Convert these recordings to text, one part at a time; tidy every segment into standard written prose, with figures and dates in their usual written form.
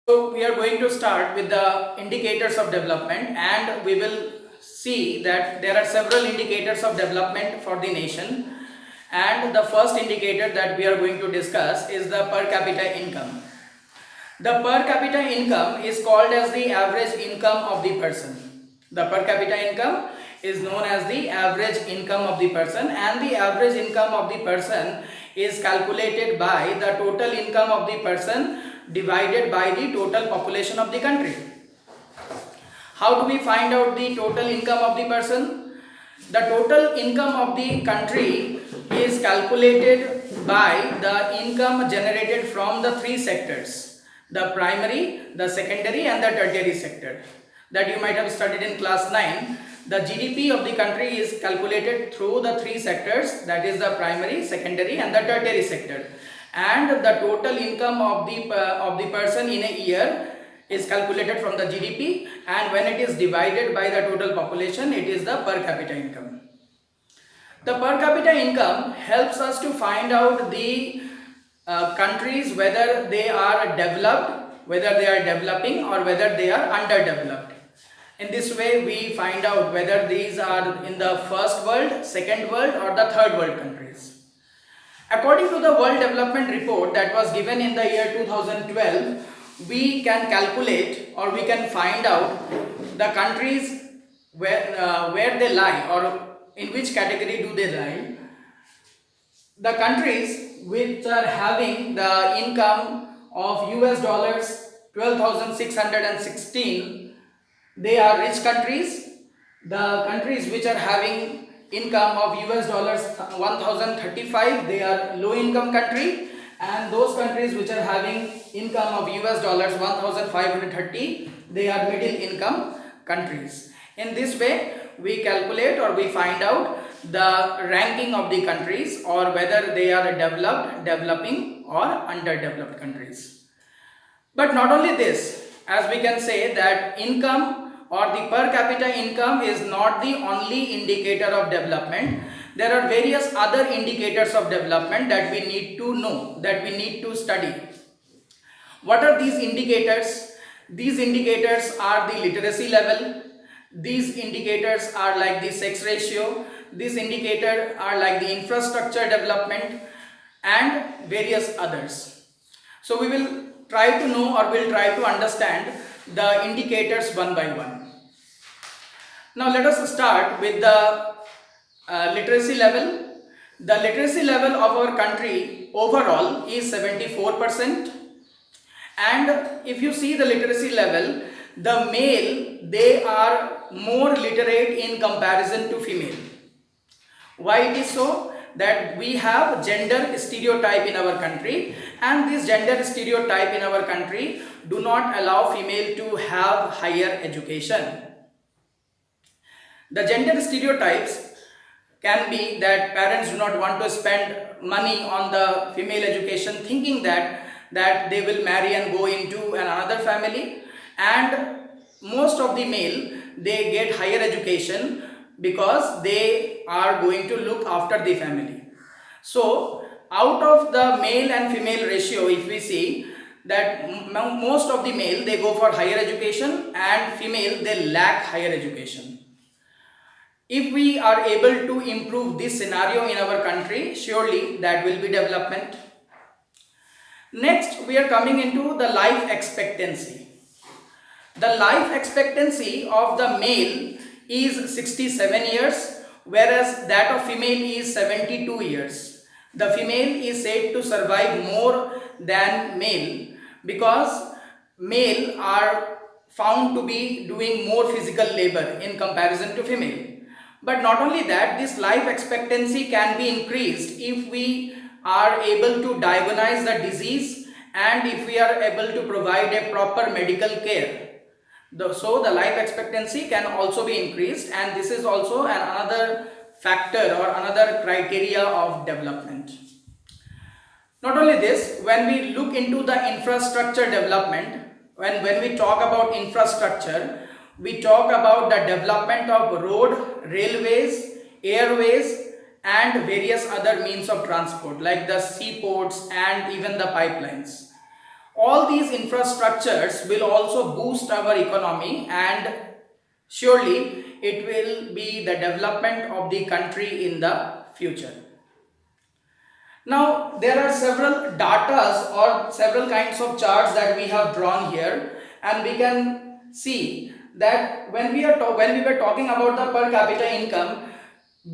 So we are going to start with the indicators of development, and we will see that there are several indicators of development for the nation. And the first indicator that we are going to discuss is the per capita income. The per capita income is called as the average income of the person. The per capita income is known as the average income of the person, and the average income of the person is calculated by the total income of the person divided by the total population of the country. How do we find out the total income of the person? The total income of the country is calculated by the income generated from the three sectors: the primary, the secondary and the tertiary sector, that you might have studied in class 9. The GDP of the country is calculated through the three sectors, that is the primary, secondary and the tertiary sector, and the total income of the person in a year is calculated from the GDP, and when it is divided by the total population, it is the per capita income. The per capita income helps us to find out the countries, whether they are developed, whether they are developing, or whether they are underdeveloped. In this way, we find out whether these are in the first world, second world, or the third world countries. According to the World Development Report that was given in the year 2012, we can calculate, or we can find out the countries where they lie, or in which category do they lie. The countries which are having the income of US dollars 12,616, they are rich countries. The countries which are having income of US dollars 1035, they are low income country, and those countries which are having income of US dollars 1530, they are middle income countries. In this way, we calculate, or we find out the ranking of the countries, or whether they are developed, developing or underdeveloped countries. But not only this, as we can say that income or the per capita income is not the only indicator of development. There are various other indicators of development that we need to know, that we need to study. What are these indicators? These indicators are the literacy level. These indicators are like the sex ratio. These indicators are like the infrastructure development and various others. So we will try to know, or will try to understand the indicators one by one. Now let us start with the literacy level. The literacy level of our country overall is 74%, and if you see the literacy level, the male, they are more literate in comparison to female. Why it is so? That we have gender stereotype in our country, and this gender stereotype in our country do not allow female to have higher education. The gender stereotypes can be that parents do not want to spend money on the female education, thinking that they will marry and go into another family, and most of the male, they get higher education because they are going to look after the family. So out of the male and female ratio, if we see that most of the male, they go for higher education, and female, they lack higher education. If we are able to improve this scenario in our country, surely that will be development. Next, we are coming into the life expectancy. The life expectancy of the male is 67 years, whereas that of female is 72 years. The female is said to survive more than male because male are found to be doing more physical labor in comparison to female. But not only that, this life expectancy can be increased if we are able to diagnose the disease, and if we are able to provide a proper medical care. So the life expectancy can also be increased, and this is also another factor or another criteria of development. Not only this, when we look into the infrastructure development, when we talk about infrastructure, we talk about the development of road, railways, airways and various other means of transport like the seaports and even the pipelines. all these infrastructures will also boost our economy, and surely it will be the development of the country in the future. Now there are several datas or several kinds of charts that we have drawn here, and we can see that when we were talking about the per capita income,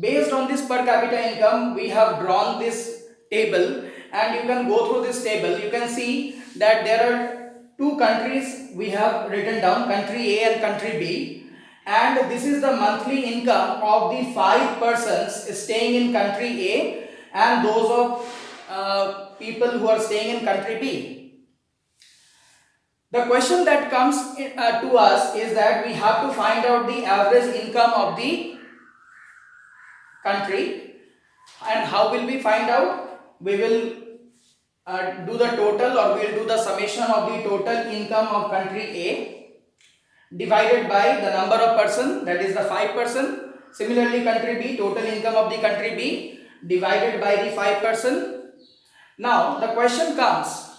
based on this per capita income we have drawn this table, and you can go through this table. You can see that there are two countries we have written down, country A and country B, and this is the monthly income of the 5 persons staying in country A and those of people who are staying in country B. The question that comes to us is that we have to find out the average income of the country. And how will we find out? We will do the total, or we will do the summation of the total income of country A divided by the number of person, that is the 5 person. Similarly, country B, total income of the country B divided by the 5 person. Now the question comes,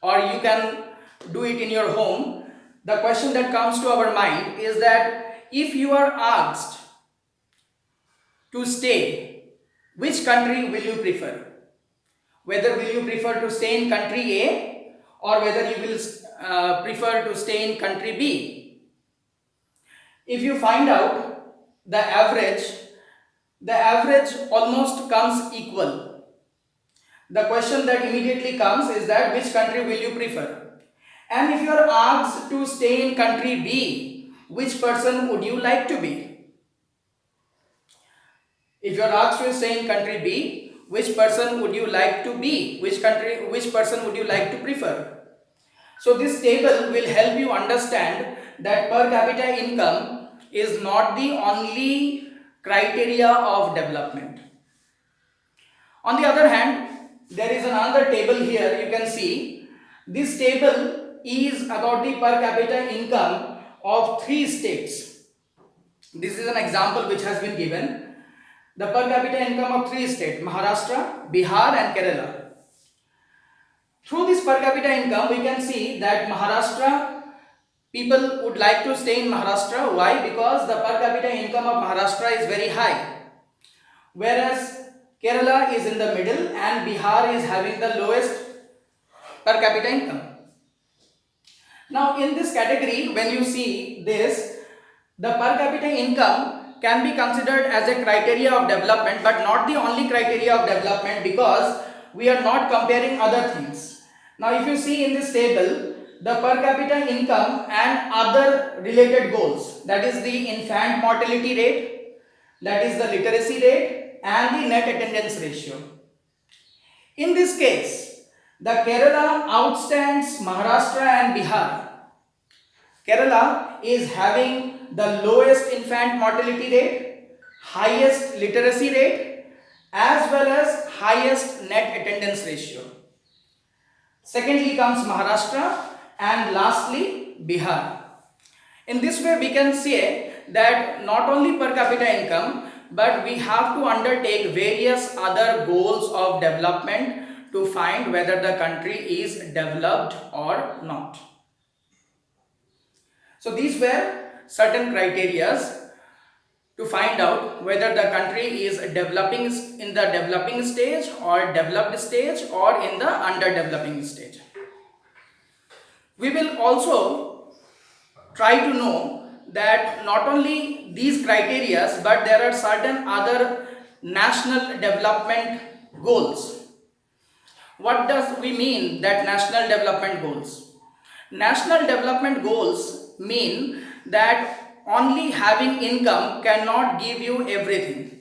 or you can do it in your home. The question that comes to our mind is that if you are asked to stay, which country will you prefer? Whether will you prefer to stay in country A, or whether you will prefer to stay in country B. If you find out the average almost comes equal. The question that immediately comes is that which country will you prefer? And if you are asked to stay in country B, which person would you like to be? If you are asked to stay in country B, which person would you like to be? Which person would you like to prefer? So this table will help you understand that per capita income is not the only criteria of development. On the other hand, there is another table here. You can see this table is about the per capita income of 3 states. This is an example which has been given. The per capita income of 3 states, Maharashtra, Bihar and Kerala. Through this per capita income, we can see that Maharashtra, people would like to stay in Maharashtra. Why? Because the per capita income of Maharashtra is very high. Whereas Kerala is in the middle and Bihar is having the lowest per capita income. Now in this category, when you see this, the per capita income can be considered as a criteria of development, but not the only criteria of development, because we are not comparing other things. Now if you see in this table, the per capita income and other related goals, that is the infant mortality rate, that is the literacy rate and the net attendance ratio. In this case, the Kerala outstands Maharashtra and Bihar. Kerala is having the lowest infant mortality rate, highest literacy rate, as well as highest net attendance ratio. Secondly comes Maharashtra, and lastly Bihar. In this way we can say that not only per capita income, but we have to undertake various other goals of development to find whether the country is developed or not. So these were certain criteria to find out whether the country is developing in the developing stage or developed stage or in the underdeveloping stage. We will also try to know that not only these criteria, but there are certain other national development goals. What does we mean that national development goals? National development goals mean that only having income cannot give you everything.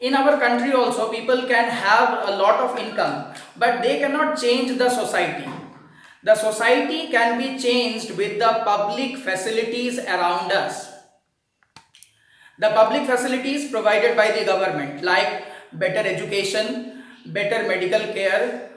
In our country also, people can have a lot of income, but they cannot change the society. The society can be changed with the public facilities around us. The public facilities provided by the government, like better education, better medical care,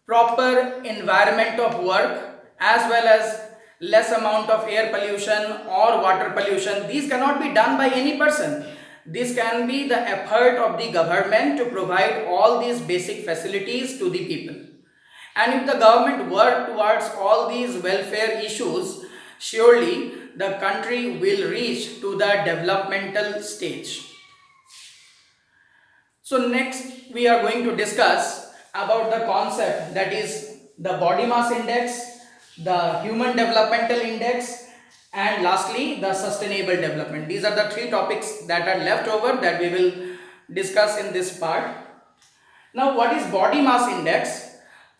proper environment of work, as well as less amount of air pollution or water pollution. These cannot be done by any person. This can be the effort of the government to provide all these basic facilities to the people. And if the government work towards all these welfare issues, surely the country will reach to the developmental stage. So next we are going to discuss about the concept, that is the body mass index, the human developmental index, and lastly the sustainable development. These are the three topics that are left over that we will discuss in this part. Now what is body mass index?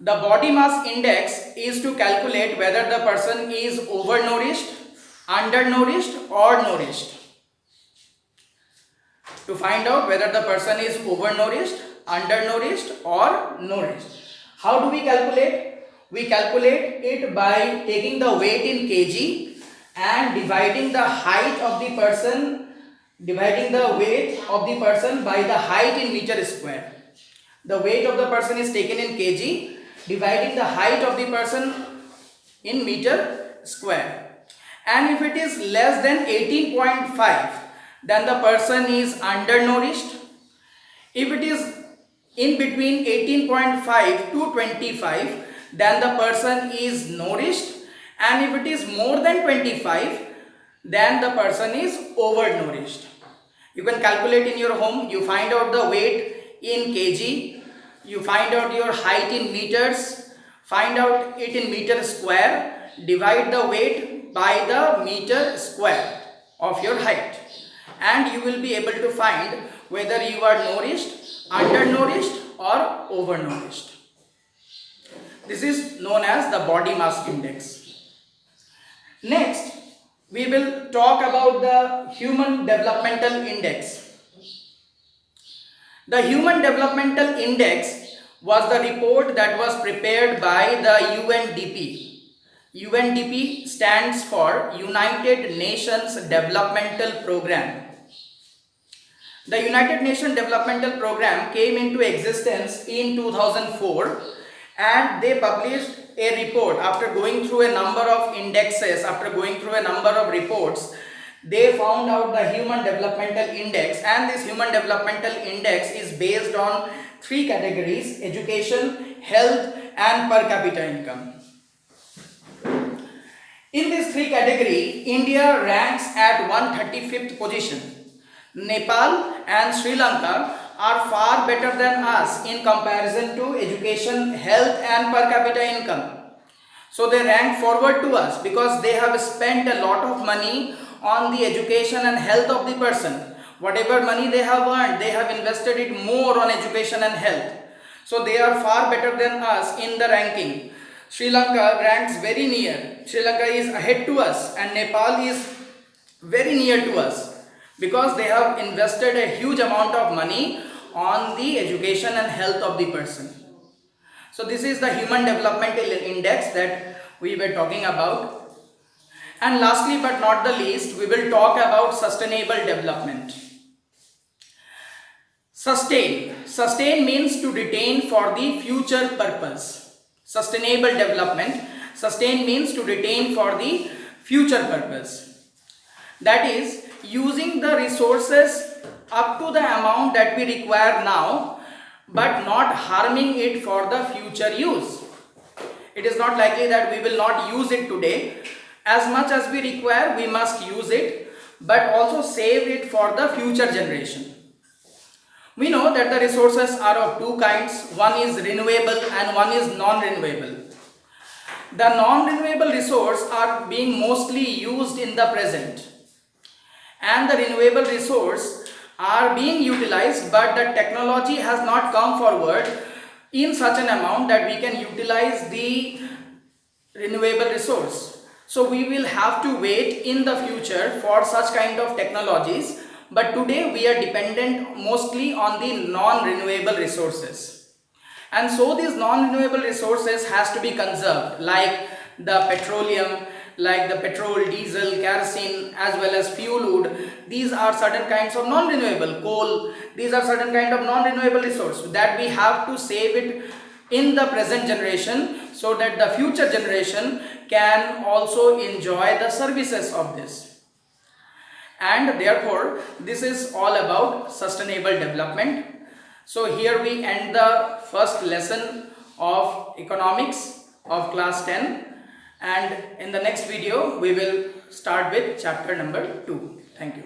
The body mass index is to calculate whether the person is overnourished, undernourished or nourished. To find out whether the person is overnourished, undernourished or nourished. How do we calculate? We calculate it by taking the weight in kg and dividing the height of the person, dividing the weight of the person by the height in meter square. The weight of the person is taken in kg, dividing the height of the person in meter square. And if it is less than 18.5, then the person is undernourished. If it is in between 18.5 to 25, then the person is nourished. And if it is more than 25, then the person is overnourished. You can calculate in your home. You find out the weight in kg, you find out your height in meters, find out it in meter square, divide the weight by the meter square of your height, and you will be able to find whether you are nourished, undernourished or overnourished. This is known as the body mass index. Next, we will talk about the human developmental index. The Human Developmental Index was the report that was prepared by the UNDP. UNDP stands for United Nations Developmental Program. The United Nations Developmental Program came into existence in 2004, and they published a report after going through a number of indexes, after going through a number of reports. They found out the Human Developmental Index, and this Human Developmental Index is based on three categories: education, health and per capita income. In this three category, India ranks at 135th position. Nepal and Sri Lanka are far better than us in comparison to education, health and per capita income. So they rank forward to us because they have spent a lot of money on the education and health of the person. Whatever money they have earned, they have invested it more on education and health. So they are far better than us in the ranking. Sri Lanka ranks very near. Sri Lanka is ahead to us, and Nepal is very near to us because they have invested a huge amount of money on the education and health of the person. So this is the Human Developmental Index that we were talking about. And lastly but not the least, we will talk about sustainable development. Sustain. Sustain means to retain for the future purpose. Sustainable development. Sustain means to retain for the future purpose. That is, using the resources up to the amount that we require now, but not harming it for the future use. It is not likely that we will not use it today. As much as we require, we must use it, but also save it for the future generation. We know that the resources are of two kinds. One is renewable and one is non-renewable. The non-renewable resources are being mostly used in the present, and the renewable resources are being utilized, but the technology has not come forward in such an amount that we can utilize the renewable resource. So we will have to wait in the future for such kind of technologies, but today we are dependent mostly on the non-renewable resources. And so these non-renewable resources has to be conserved, like the petroleum, like the petrol, diesel, kerosene, as well as fuel wood. These are certain kinds of non-renewable. Coal, these are certain kind of non-renewable resource that we have to save it in the present generation, so that the future generation can also enjoy the services of this. And therefore, this is all about sustainable development. So here we end the first lesson of economics of class 10, and in the next video we will start with chapter number 2. Thank you.